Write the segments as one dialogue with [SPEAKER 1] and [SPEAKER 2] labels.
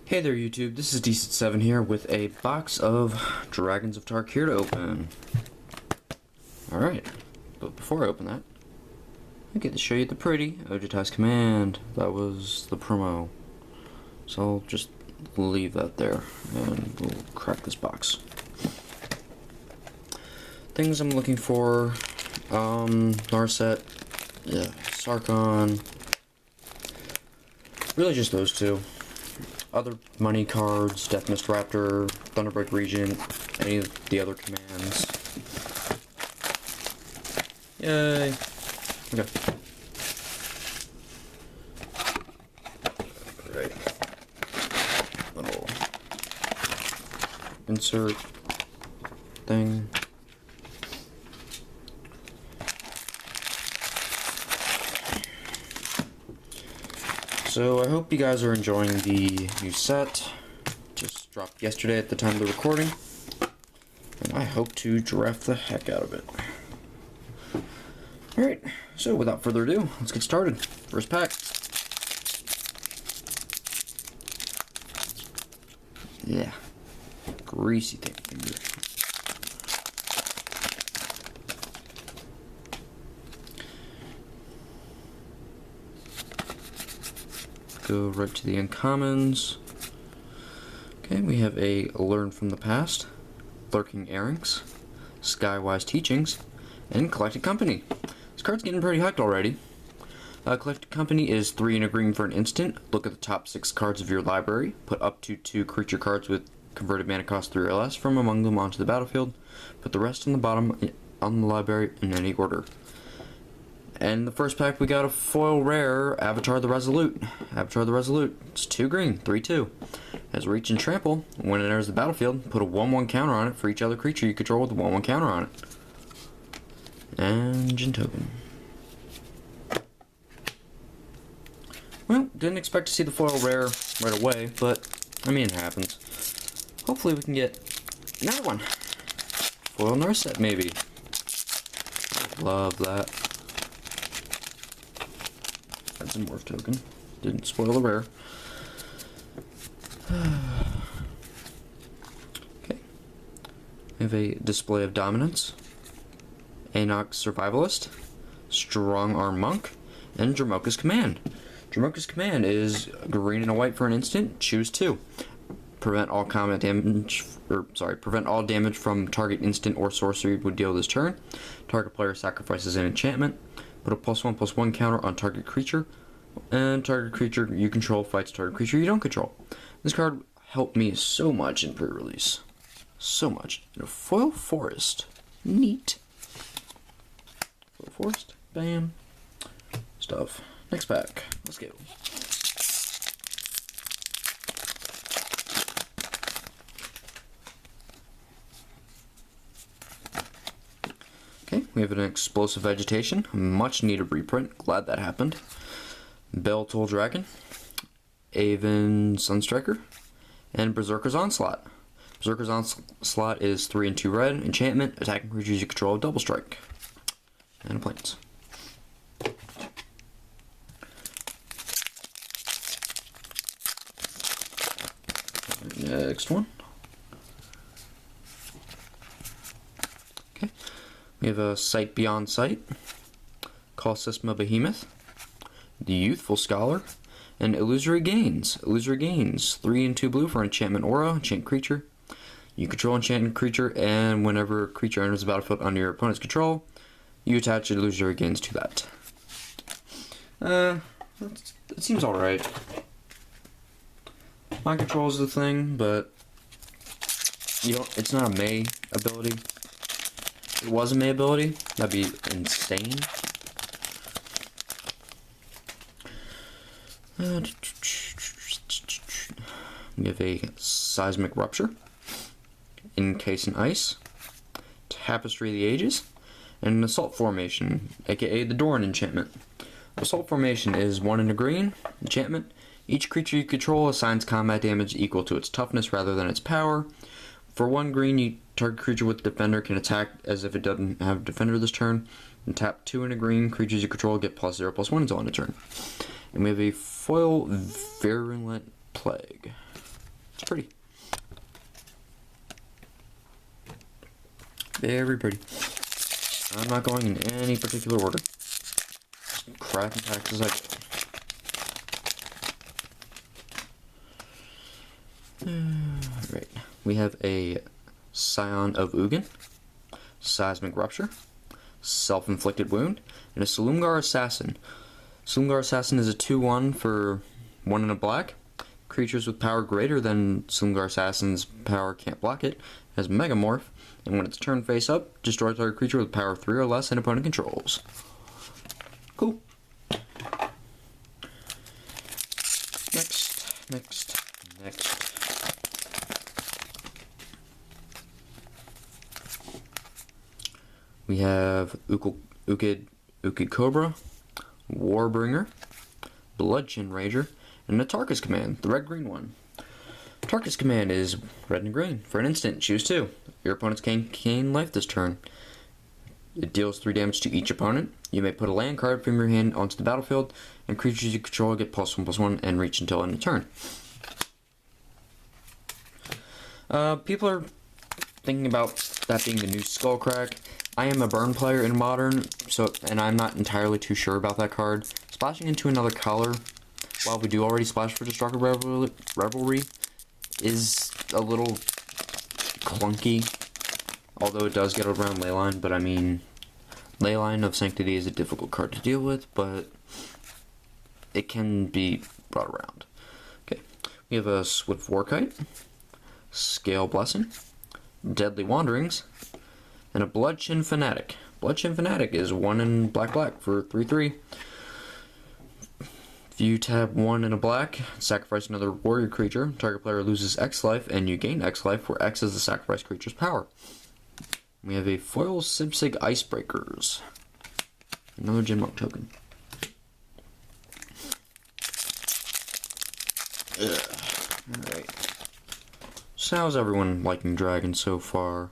[SPEAKER 1] Hey there YouTube, this is Decent7 here with a box of Dragons of Tarkir to open. Alright, but before I open that, I get to show you the pretty Ojutai's Command. That was the promo. So I'll just leave that there and we'll crack this box. Things I'm looking for, Narset, yeah, Sarkon, really just those two. Other money cards, Death Mist Raptor, Thunderbreak Regent, any of the other commands. Yay! Okay. Alright. Little insert thing. So I hope you guys are enjoying the new set. Just dropped yesterday at the time of the recording. And I hope to draft the heck out of it. Alright, so without further ado, let's get started. First pack. Yeah. Greasy thing. Go right to the uncommons. Okay, we have a Learn from the Past, Lurking Errands, Skywise Teachings, and Collected Company. This card's getting pretty hyped already. Collected Company is 3 in a green for an instant. Look at the top 6 cards of your library. Put up to 2 creature cards with converted mana cost 3 or less from among them onto the battlefield. Put the rest on the bottom on the library in any order. And the first pack we got a foil rare, Avatar the Resolute. Avatar the Resolute. It's 2 green, 3/2. Has reach and trample. When it enters the battlefield, put a 1/1 counter on it for each other creature you control with a 1/1 counter on it. And Jin token. Well, didn't expect to see the foil rare right away, but I mean it happens. Hopefully we can get another one. Foil Narset maybe. Love that. That's a morph token. Didn't spoil the rare. Okay. We have a Display of Dominance, Anox Survivalist, Strong Arm Monk, and Dromoka's Command. Dromoka's Command is green and a white for an instant. Choose 2. Prevent all combat damage, prevent all damage from target instant or sorcery would deal this turn. Target player sacrifices an enchantment. Put a +1/+1 counter on target creature, and target creature you control fights target creature you don't control. This card helped me so much in pre-release. So much. And a foil forest. Neat. Foil forest. Bam. Stuff. Next pack. Let's go. Okay, we have an Explosive Vegetation, much needed reprint, glad that happened. Bell-Toll Dragon, Aven Sunstriker, and Berserker's Onslaught. Berserker's Onslaught is 3 and 2 red, enchantment, attacking creatures you control, double strike. And a plains. Next one. Okay. We have a Sight Beyond Sight, Call Sysma Behemoth, the Youthful Scholar, and Illusory Gains. Illusory Gains, 3 and 2 blue for enchantment aura, enchant creature. You control enchanted creature, and whenever a creature enters the battlefield under your opponent's control, you attach Illusory Gains to that. That seems alright. Mind control is the thing, but it's not a May ability. If it was a May ability, that'd be insane. We have a Seismic Rupture, Encase in Ice, Tapestry of the Ages, and an Assault Formation, aka the Doran enchantment. Assault Formation is 1 in a green, enchantment. Each creature you control assigns combat damage equal to its toughness rather than its power. For 1 green, target creature with Defender can attack as if it doesn't have Defender this turn. And tap 2 in a green, creatures you control get +0/+1 until end of turn. And we have a foil Virulent Plague. It's pretty. Very pretty. I'm not going in any particular order. Just cracking packs as I go. Alright. We have a Scion of Ugin, Seismic Rupture, Self-Inflicted Wound, and a Silumgar Assassin. Silumgar Assassin is a 2/1 for 1 and a black. Creatures with power greater than Silumgar Assassin's power can't block it. It has Megamorph, and when it's turned face up, destroy target creature with power 3 or less and opponent controls. Cool. Next. We have Ukid Cobra, Warbringer, Bloodchin Rager, and the Tarkir's Command, the red-green one. Tarkir's Command is red and green. For an instant, choose 2. Your opponents can gain life this turn. It deals 3 damage to each opponent. You may put a land card from your hand onto the battlefield, and creatures you control get +1/+1 and reach until end of turn. People are thinking about that being the new Skullcrack. I am a burn player in Modern, and I'm not entirely too sure about that card. Splashing into another color, while we do already splash for Destructive Revelry, is a little clunky, although it does get around Leyline, but I mean, Leyline of Sanctity is a difficult card to deal with, but it can be brought around. Okay, we have a Swift Warkite, Scale Blessing, Deadly Wanderings, and a Bloodchin Fanatic. Bloodchin Fanatic is 1 in black for 3/3. If you tap 1 in a black, sacrifice another warrior creature, target player loses X life, and you gain X life, where X is the sacrificed creature's power. We have a Foil Sibsig Icebreakers. Another Gin Monk token. Alright. So how's everyone liking Dragon so far?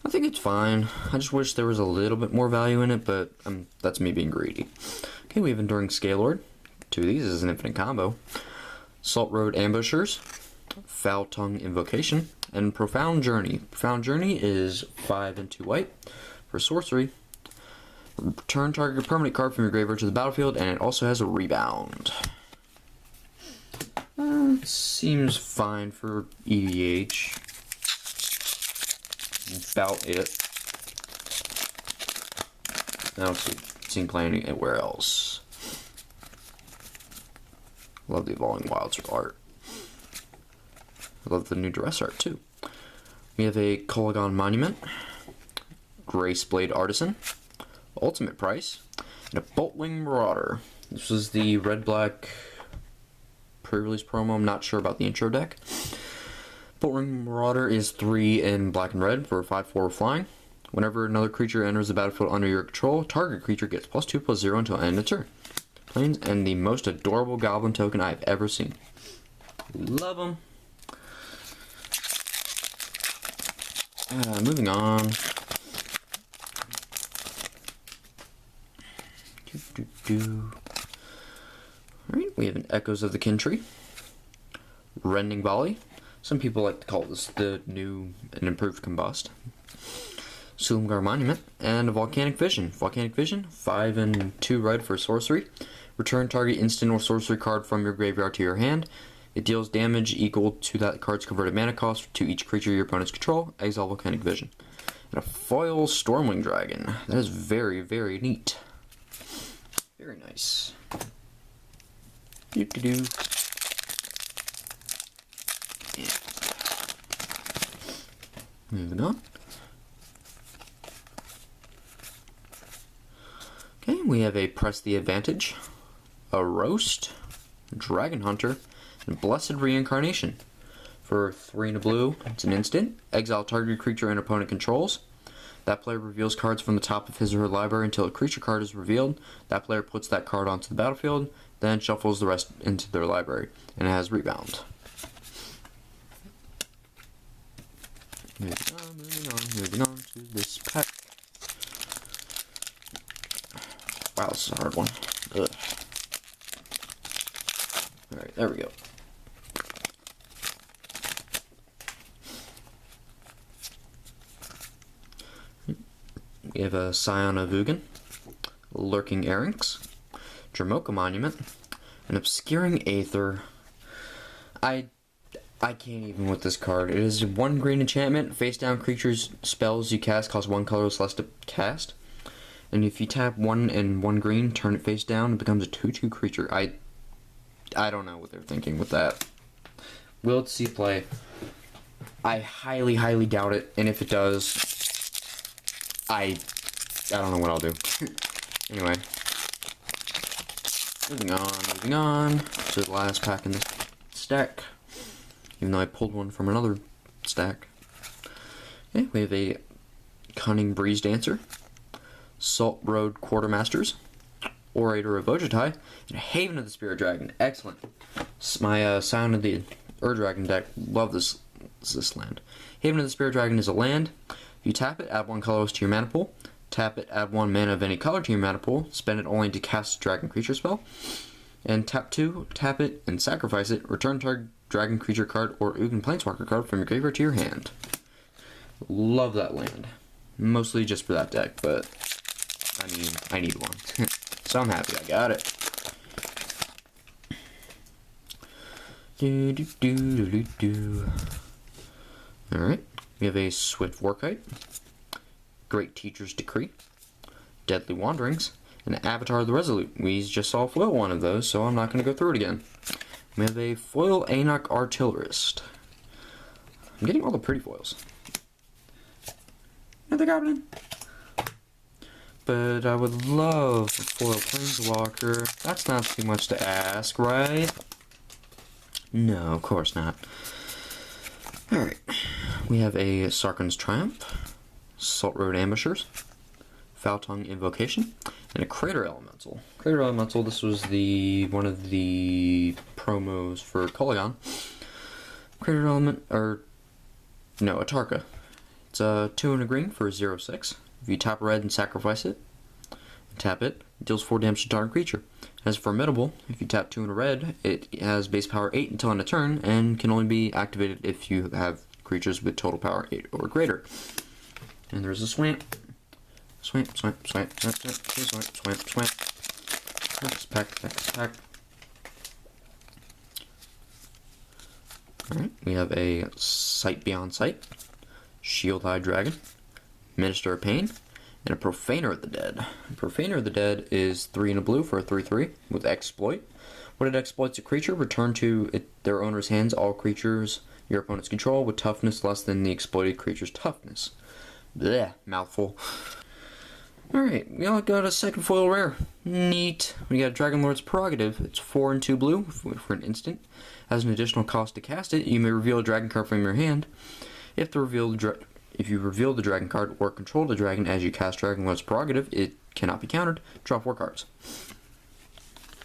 [SPEAKER 1] I think it's fine. I just wish there was a little bit more value in it, but that's me being greedy. Okay, we have Enduring Scalelord. 2 of these is an infinite combo. Salt Road Ambushers, Foul Tongue Invocation, and Profound Journey. Profound Journey is 5 and 2 white for sorcery. Return target permanent card from your graveyard to the battlefield, and it also has a rebound. Seems fine for EDH. About it. I don't see him playing anywhere else. Love the Evolving Wilds art. I love the new dress art too. We have a Kolagon Monument, Graceblade Artisan, Ultimate Price, and a Boltwing Marauder. This was the red-black pre-release promo. I'm not sure about the intro deck. Boltwing Marauder is 3 in black and red for 5/4 flying. Whenever another creature enters the battlefield under your control, target creature gets +2/+0 until end of turn. Plains, and the most adorable goblin token I've ever seen. Love them. Moving on. Alright, we have an Echoes of the Kintree, Rending Volley. Some people like to call this the new and improved Combust. Silumgar Monument, and a Volcanic Vision. Volcanic Vision, 5 and 2 red for sorcery. Return target instant or sorcery card from your graveyard to your hand. It deals damage equal to that card's converted mana cost to each creature your opponents control. Exile Volcanic Vision. And a Foil Stormwing Dragon. That is very, very neat. Very nice. Doo-doo-doo. Yeah. Moving on. Okay, we have a Press the Advantage, a Roast, Dragon Hunter, and Blessed Reincarnation. For 3 and a blue, it's an instant. Exile target creature and opponent controls. That player reveals cards from the top of his or her library until a creature card is revealed. That player puts that card onto the battlefield, then shuffles the rest into their library, and it has rebound. Moving on to this pack. Wow, this is a hard one. Ugh. Alright, there we go. we have a Scion of Ugin, Lurking Erynx, Dramoka Monument, an Obscuring Aether. I can't even with this card. It is 1 green enchantment. Face down creatures spells you cast cost 1 colorless less to cast. And if you tap 1 and 1 green, turn it face down, it becomes a 2/2 creature. I don't know what they're thinking with that. Will it see play? I highly, highly doubt it. And if it does, I don't know what I'll do. Anyway. Moving on to the last pack in this stack. Even though I pulled one from another stack. Okay, we have a Cunning Breeze Dancer, Salt Road Quartermasters, Orator of Ojutai, and Haven of the Spirit Dragon. Excellent. My Sound of the Dragon deck. Love this land. Haven of the Spirit Dragon is a land. If you tap it, add 1 colorless to your mana pool. Tap it, add 1 mana of any color to your mana pool. Spend it only to cast a dragon creature spell. And tap 2, tap it, and sacrifice it. Return target dragon creature card or Ugin Planeswalker card from your graveyard to your hand. Love that land. Mostly just for that deck, but I mean, I need one. So I'm happy I got it. Alright, we have a Swift Warkite, Great Teacher's Decree, Deadly Wanderings, and Avatar of the Resolute. We just saw foil one of those, so I'm not going to go through it again. We have a foil Anok Artillerist. I'm getting all the pretty foils. Another Goblin. But I would love a foil Planeswalker. That's not too much to ask, right? No, of course not. Alright. We have a Sarkhan's Triumph, Salt Road Ambushers, Foul Tongue Invocation, and a Crater Elemental. Crater Elemental, this was one of the promos for Kolaghan. Crater Element, a Tarka. It's a 2 and a green for 0/6. If you tap red and sacrifice it, and tap it, it deals 4 damage to target creature. As formidable, if you tap 2 and a red, it has base power 8 until end of turn, and can only be activated if you have creatures with total power 8 or greater. And there's a Swamp. Swamp. Next pack. Alright, we have a Sight Beyond Sight, Shield Eye Dragon, Minister of Pain, and a Profaner of the Dead. Profaner of the Dead is 3 and a blue for a 3/3 with Exploit. When it exploits a creature, return to their owner's hands all creatures your opponents control with toughness less than the exploited creature's toughness. Blech, mouthful. Alright, we all got a second foil rare. Neat. We got Dragon Lord's Prerogative. It's 4 and 2 blue for an instant. Has an additional cost to cast it. You may reveal a dragon card from your hand. If you reveal the dragon card or control the dragon as you cast Dragon Lord's Prerogative, it cannot be countered. Draw 4 cards.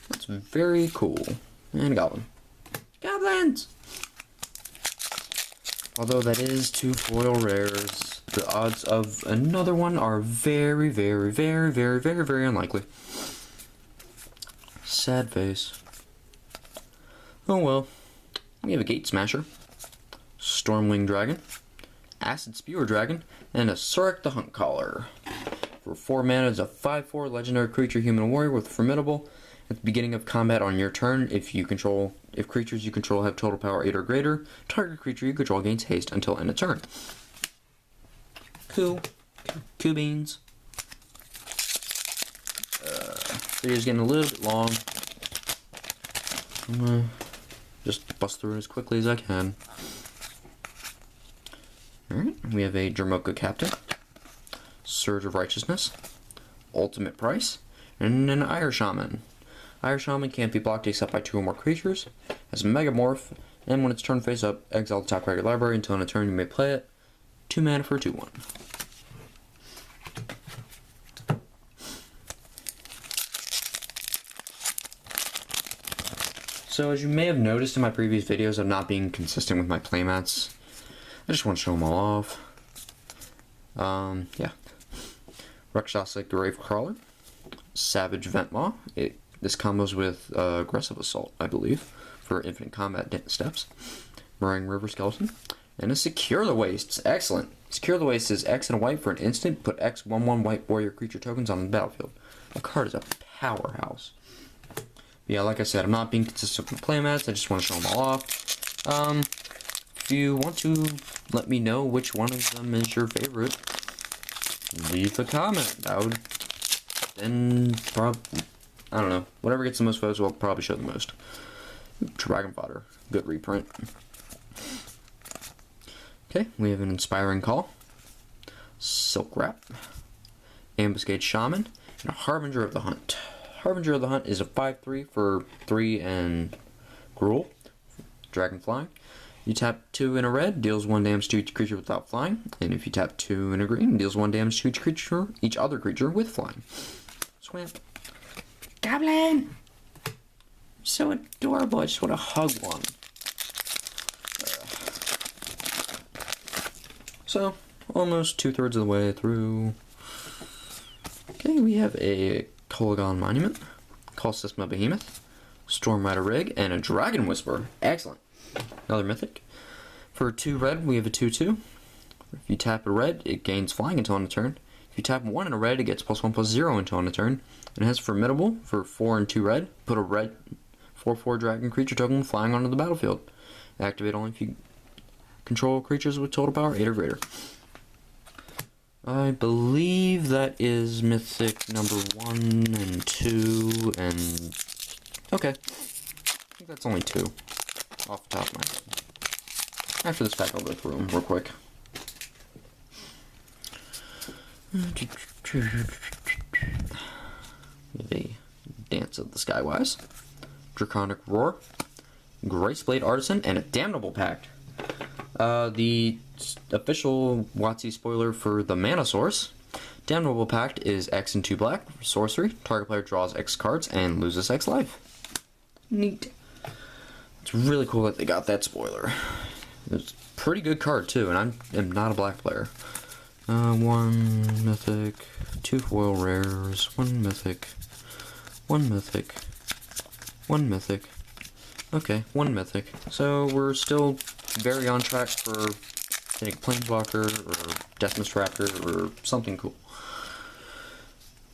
[SPEAKER 1] That's very cool. And a Goblin. Goblins! Although that is 2 foil rares, the odds of another one are very, very, very, very, very, very unlikely. Sad face. Oh well. We have a Gate Smasher, Stormwing Dragon, Acid Spewer Dragon, and a Surek the Hunt Caller. For 4 mana, it's a 5/4 legendary creature, human warrior with formidable. At the beginning of combat on your turn, if creatures you control have total power 8 or greater, target creature you control gains haste until end of turn. Cool. Cool beans. Video's getting a little bit long. I'm gonna just bust through it as quickly as I can. Alright, we have a Dramoka Captain, Surge of Righteousness, Ultimate Price, and an Ire Shaman. Ire Shaman can't be blocked except by 2 or more creatures, has a Megamorph, and when it's turn face up, exile the top card of your library until on a turn you may play it. 2 mana for a 2/1. So as you may have noticed in my previous videos of not being consistent with my playmats, I just want to show them all off. Yeah. Rakshasa Gravecrawler, Savage Ventmaw. This combos with Aggressive Assault, I believe, for infinite combat steps. Meringue River Skeleton, And a Secure the Wastes. Excellent. Secure the Waste is X and a white for an instant. Put X 1/1 white warrior creature tokens on the battlefield. That card is a powerhouse. But yeah, like I said, I'm not being consistent with playmats. I just want to show them all off. If you want to let me know which one of them is your favorite, leave a comment. That would then probably, I don't know, whatever gets the most votes will probably show the most. Dragon Fodder, good reprint. Okay, we have an Inspiring Call, Silk Wrap, Ambuscade Shaman, and a Harbinger of the Hunt. Harbinger of the Hunt is a 5/3 for 3 and Gruul, Dragon Flying. You tap 2 in a red, deals 1 damage to each creature without flying, and if you tap 2 in a green, deals 1 damage to each other creature with flying. Swamp. Goblin! So adorable, I just want to hug one. So, almost 2/3 of the way through. Okay, we have a Kolaghan Monument, Call System of Behemoth, Stormrider Rig, and a Dragon Whisperer. Excellent. Another Mythic. For 2 red, we have a 2/2. If you tap a red, it gains flying until end of turn. If you tap 1 in a red, it gets +1/+0 until end of turn. And it has Formidable for 4 and 2 red. Put a red 4/4 dragon creature token flying onto the battlefield. Activate only if you control creatures with total power 8 or greater. I believe that is Mythic number 1 and 2 and... Okay. I think that's only 2. Off the top of my head. After this pack, I'll go through them real quick. The Dance of the Skywise, Draconic Roar, Graceblade Artisan, and a Damnable Pact. The official WotC spoiler for the Mana Source. Damnable Pact is X and 2 black, sorcery. Target player draws X cards and loses X life. Neat. It's really cool that they got that spoiler. It's a pretty good card too, and I am not a black player. 1 mythic, 2 foil rares, 1 mythic, 1 mythic, 1 mythic. Okay, 1 mythic. So we're still very on track for getting Planeswalker or Deathmist Raptor or something cool.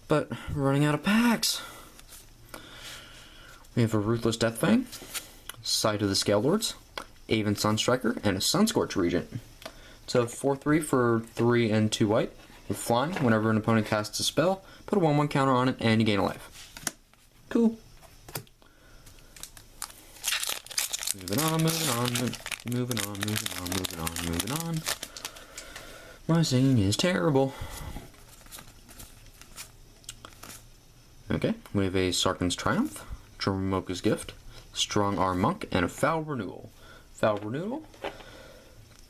[SPEAKER 1] But running out of packs. We have a Ruthless Deathfang, Sight of the Scale Lords, Aven Sunstriker, and a Sunscorch Regent. It's a 4/3 for 3 and 2 white with flying. Whenever an opponent casts a spell, put a 1/1 counter on it and you gain a life. Cool. Moving on, moving on, moving on, moving on, moving on, moving on. My singing is terrible. Okay, we have a Sarkhan's Triumph, Dromoka's Gift, Strong Arm Monk, and a Foul Renewal. Foul Renewal.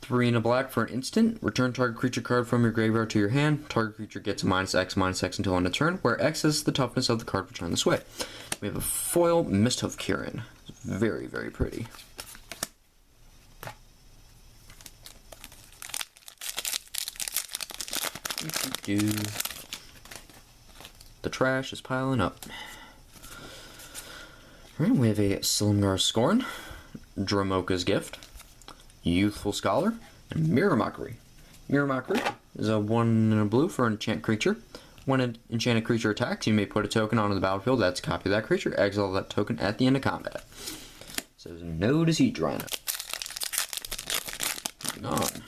[SPEAKER 1] 3 and a black for an instant. Return target creature card from your graveyard to your hand. Target creature gets a -X/-X until end of turn, where X is the toughness of the card returned this way. We have a foil Misthoof Kirin. Very, very pretty. The trash is piling up. Alright, we have a Silumgar Scorn, Dromoka's Gift, Youthful Scholar, and Mirror Mockery. Mirror Mockery is a 1 and a blue for an enchant creature. When an enchanted creature attacks, you may put a token onto the battlefield that's a copy of that creature. Exile that token at the end of combat. So there's no Deceit Rhino. Moving on.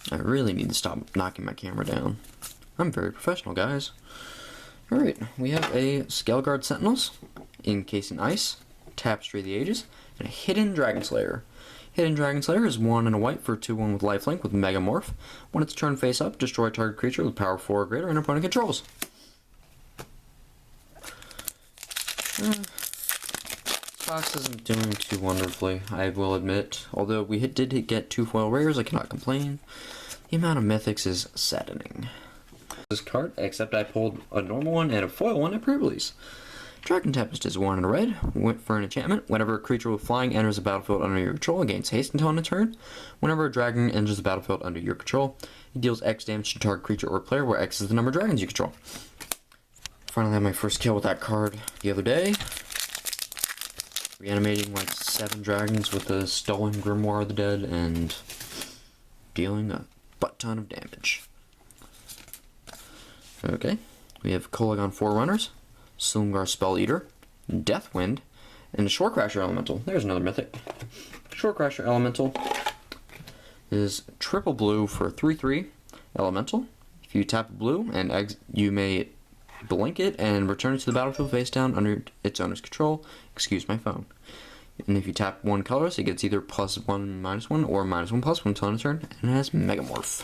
[SPEAKER 1] I really need to stop knocking my camera down. I'm very professional, guys. Alright, we have a Scaleguard Sentinels, Encasing Ice, Tapestry of the Ages, and a Hidden Dragon Slayer. Hidden Dragon Slayer is 1 and a white for 2/1 with lifelink with Megamorph. When it's turned face up, destroy target creature with power 4 or greater and opponent controls. Box isn't doing too wonderfully, I will admit. Although we did get 2 foil rares, I cannot complain. The amount of mythics is saddening. This card, except I pulled a normal one and a foil one at pre-release. Dragon Tempest is 1 and a red for an enchantment. Whenever a creature with flying enters the battlefield under your control, it gains haste until end of turn. Whenever a dragon enters the battlefield under your control, it deals X damage to target creature or player, where X is the number of dragons you control. Finally had my first kill with that card the other day. reanimating like 7 dragons with a stolen Grimoire of the Dead and dealing a butt ton of damage. Okay, we have Kolagon Forerunners, Silumgar Spell Eater, Deathwind, and Shorecrasher Elemental. There's another mythic. Shorecrasher Elemental is triple blue for 3/3 Elemental. If you tap a blue, and you may blink it and return it to the battlefield face down under its owner's control. Excuse my phone. And if you tap 1 colorless, it gets either +1, -1, or -1, +1 until end of turn, and it has Megamorph.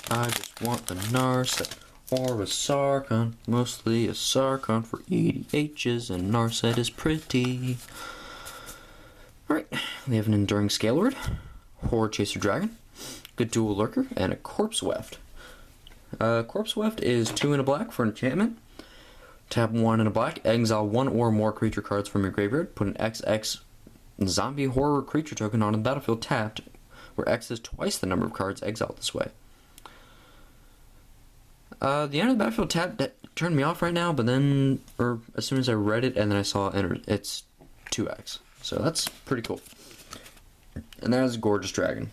[SPEAKER 1] I just want a Narset or a Sarkhan, mostly a Sarkhan for EDHs, and Narset is pretty. Alright, we have an Enduring Scalelord, Horde Chaser Dragon, Good Dual Lurker, and a Corpse Weft. Corpse Weft is 2 and a black for an enchantment. Tap 1 and a black, exile 1 or more creature cards from your graveyard, put an XX zombie horror creature token onto the battlefield tapped, where X is twice the number of cards exiled this way. The end of the battlefield tab that turned me off right now, but then, or as soon as I read it and then I saw it's 2x. So that's pretty cool. And that is a gorgeous dragon.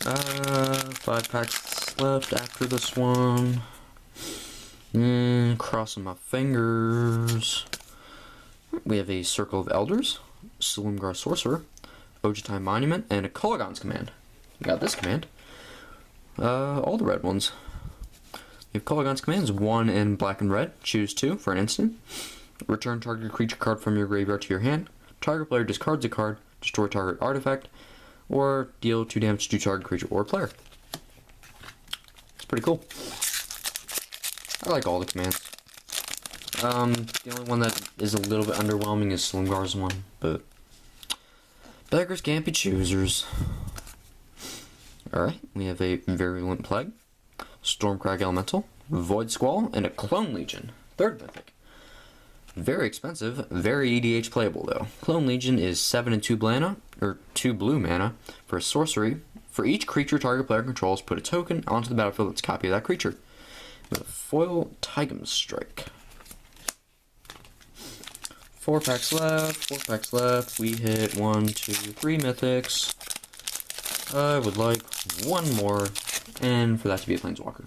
[SPEAKER 1] 5 packs left after this one. Crossing my fingers. We have a Circle of Elders, Silumgar Sorcerer, Ojutai Monument, and a Kolagon's Command. We got this command. All the red ones. We have Kolagon's Commands, 1 in black and red. Choose 2 for an instant. Return target creature card from your graveyard to your hand. Target player discards a card, destroy target artifact, or deal 2 damage to target creature or player. It's pretty cool. I like all the commands. The only one that is a little bit underwhelming is Silumgar's one, but beggars can't be choosers. Alright, we have a Virulent Plague, Stormcrag Elemental, Void Squall, and a Clone Legion. 3rd mythic. Very expensive, very EDH playable though. Clone Legion is 7 and 2 mana, or 2 blue mana, for a sorcery. For each creature target player controls, put a token onto the battlefield that's a copy of that creature. With a foil Tigum Strike. 4 packs left. We hit 1, 2, 3 mythics. I would like 1 more, and for that to be a Planeswalker.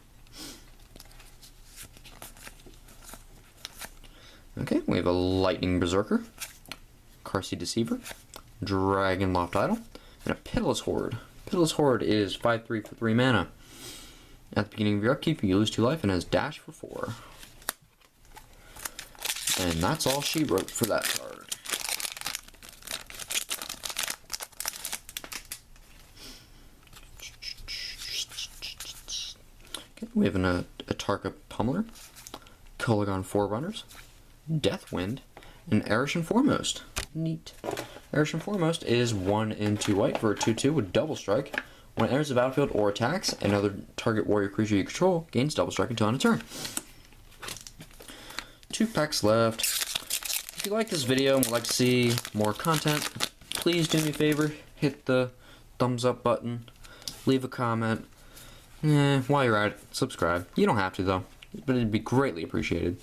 [SPEAKER 1] Okay, we have a Lightning Berserker, Carsey Deceiver, Dragon Loft Idol, and a Pitiless Horde. Pitiless Horde is 5/3 for 3 mana. At the beginning of your upkeep, you lose 2 life and has dash for 4. And that's all she wrote for that card. Okay, we have a Tarkir Pummeler, Kolagon Forerunners, Deathwind, and Arishan Foremost. Neat. Arishan Foremost is 1 and 2 white for a 2/2 with double strike. When it enters the battlefield or attacks, another target warrior creature you control gains double strike until end of turn. 2 packs left. If you like this video and would like to see more content, please do me a favor, hit the thumbs up button, leave a comment. While you're at it, subscribe. You don't have to though, but it'd be greatly appreciated.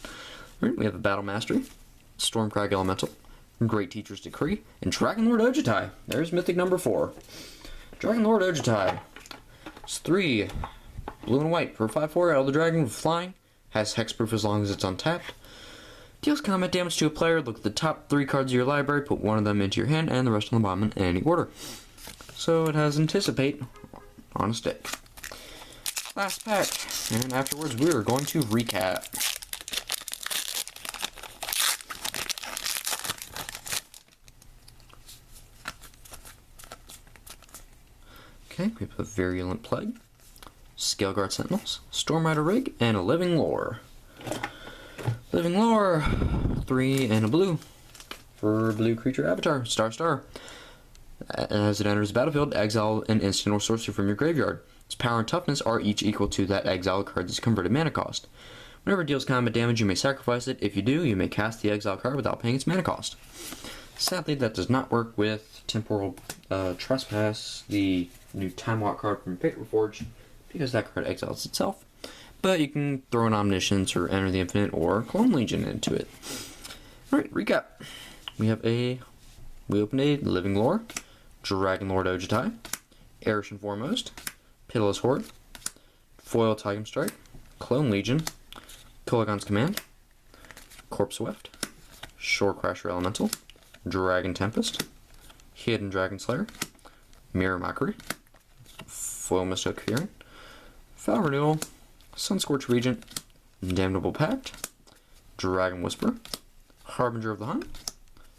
[SPEAKER 1] Alright, we have a Battle Mastery, Stormcrag Elemental, Great Teacher's Decree, and Dragon Lord Ojutai. There's mythic number 4. Dragon Lord Ojutai. It's 3 blue and white for 5/4. Elder Dragon with flying. Has hexproof as long as it's untapped. Deals combat damage to a player. Look at the top 3 cards of your library, put 1 of them into your hand, and the rest on the bottom in any order. So it has Anticipate on a stick. Last pack, and afterwards we are going to recap. Okay, we have a Virulent Plague, Scaleguard Sentinels, Stormrider Rig, and a Living Lore. Living Lore, 3 and a blue for blue creature avatar, Star. As it enters the battlefield, exile an instant or sorcery from your graveyard. Its power and toughness are each equal to that exiled card's converted mana cost. Whenever it deals combat damage, you may sacrifice it. If you do, you may cast the exile card without paying its mana cost. Sadly, that does not work with Temporal Trespass, the new Time Walk card from Fatal Forge, because that card exiles itself. But you can throw an Omniscience or Enter the Infinite or Clone Legion into it. Alright, recap. We opened a Living Lore, Dragon Lord Ojutai, Erishan Foremost, Pitiless Horde, Foil Titan Strike, Clone Legion, Kolagon's Command, Corpse Swift, Shore Crasher Elemental, Dragon Tempest, Hidden Dragon Slayer, Mirror Mockery, Foil Mystical Coherent, Foul Renewal, Sunscorch Regent, Damnable Pact, Dragon Whisperer, Harbinger of the Hunt,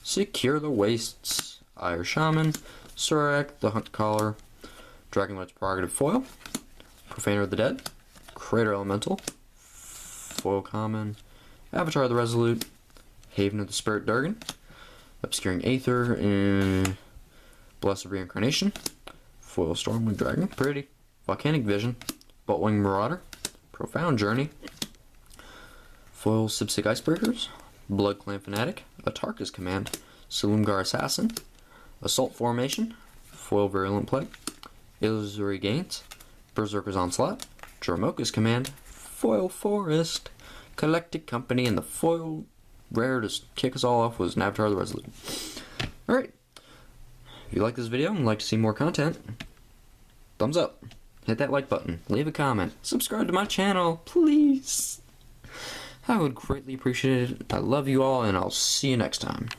[SPEAKER 1] Secure the Wastes, Ire Shaman, Surak, the Hunt Caller, Dragonlord's Prerogative Foil, Profaner of the Dead, Crater Elemental, Foil Common, Avatar of the Resolute, Haven of the Spirit Dargan, Obscuring Aether, Blessed Reincarnation, Foil Stormwind Dragon, pretty, Volcanic Vision, Boltwing Marauder, Profound Journey, Foil Sipsig Icebreakers, Blood Clan Fanatic, a Tarkir's Command, Silumgar Assassin, Assault Formation, Foil Virulent Plague, Illusory Gains, Berserker's Onslaught, Dromoka's Command, Foil Forest, Collected Company, and the foil rare to kick us all off was an Avatar of the Resolute. Alright, if you like this video and would like to see more content, thumbs up, hit that like button, leave a comment, subscribe to my channel, please. I would greatly appreciate it. I love you all, and I'll see you next time.